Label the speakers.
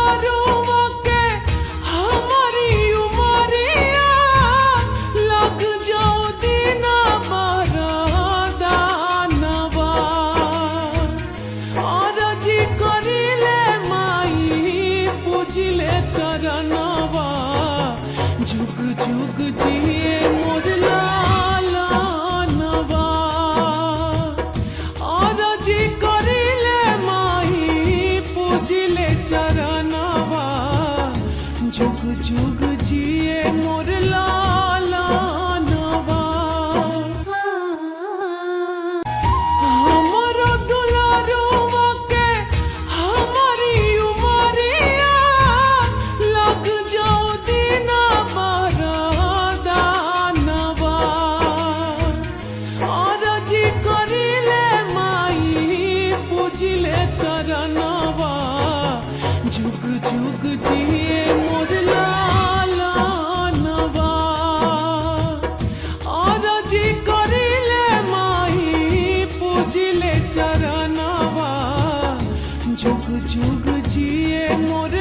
Speaker 1: दुलारुआ के हमारी उमरिया लग जाओ दीना बरदानवा आरजी करिले माई पूजिले चरणवा जुग जुग जिए मोर लालनवा आरजी करिले माई पूजिले चरणवा जुग जुग जिए मोर लालनवा हमरो दुलारुआ के हमारी उमरिया लग जाओ दीना बरदानवा आरजी करिले माई पूजिले चरणवा जुग जुग जिए मोर लालनवा आरजी करिले माई पूजिले चरणवा जुग जुग जिए मोर